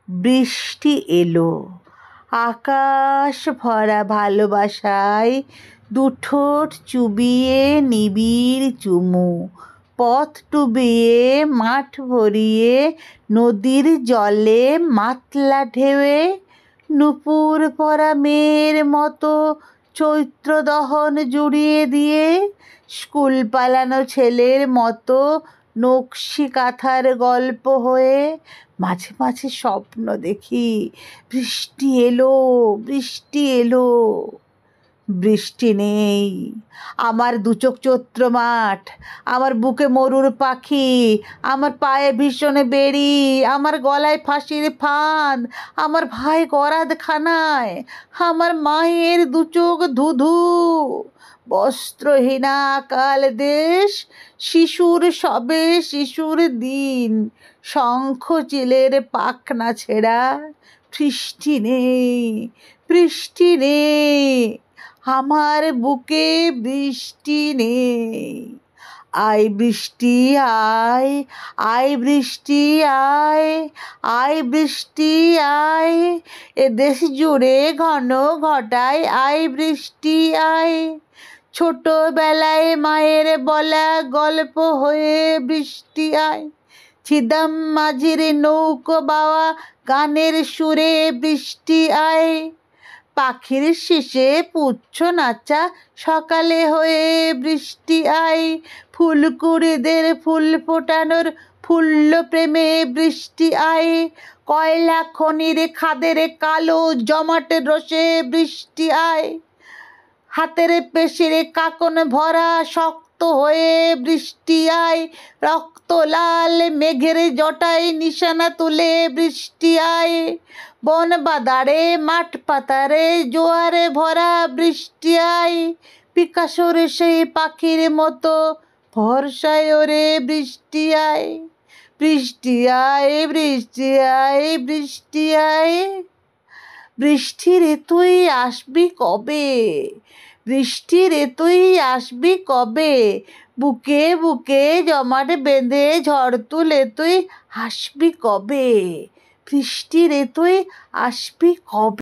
বৃষ্টি এলো, আকাশ ভরা ভালোবাসায় দুঠোঁট চুবিয়ে নিবিড় চুমু, পথ ডুবিয়ে মাঠ ভরিয়ে নদীর জলে মাতলা ঢেউয়ে, নূপুর পরা মেয়ের মতো চৈত্র দহন জুড়িয়ে দিয়ে, স্কুল পালানো ছেলের মতো নকশি কাঁথার গল্প হয়ে মাঝে মাঝে স্বপ্ন দেখি বৃষ্টি এলো, বৃষ্টি এলো। বৃষ্টি নেই, আমার দুচোখ চৈত্র মাঠ, আমার বুকে মরুর পাখি, আমার পায়ে ভীষণে বেড়ি, আমার গলায় ফাঁসির ফাঁদ, আমার ভাই গরাদখানায়, আমার মায়ের দুচোখ ধুধু, বস্ত্রহীনা কাল দেশ, শিশুর সবে শিশুর দিন, শঙ্খ চিলের পাখনা ছেঁড়া। বৃষ্টি নেই, বৃষ্টি নেই, আমার বুকে বৃষ্টি নেই। আয় বৃষ্টি আয়, আয় বৃষ্টি আয়, আয় বৃষ্টি আয়, এ দেশ জুড়ে ঘন ঘটায় আয় বৃষ্টি আয়। ছোটবেলায় মায়ের বলা গল্প হয়ে বৃষ্টি আয়, ছিদাম মাঝির নৌকো বাওয়া গানের সুরে বৃষ্টি আয়, পাখির শিশে পুচ্ছ নাচা সকালে হয়ে বৃষ্টি আয়, ফুলকুড়িদের ফুল ফোটানোর ফুল্ল প্রেমে বৃষ্টি আয়, কয়লা খনির খাদের কালো জমাট রসে বৃষ্টি আয়, হাতের পেশির কাকন ভরা শক্ত হয়ে বৃষ্টি আয়, রক্ত লাল মেঘের জটায় নিশানা তুলে বৃষ্টি আয়, বন বাদারে মাঠ পাতারে জোয়ারে ভরা বৃষ্টি আয়, পিকাসোর সেই পাখির মতো ভরসায় ওরে বৃষ্টি আয়। বৃষ্টি আয়, বৃষ্টি আয়, বৃষ্টি আয়। বৃষ্টি রে তুই আসবি কবে, বৃষ্টি রে তুই আসবি কবে, বুকে বুকে জমাট বেঁধে ঝড় তুলে তুই আসবি কবে, বৃষ্টি রে তুই আসবি কবে।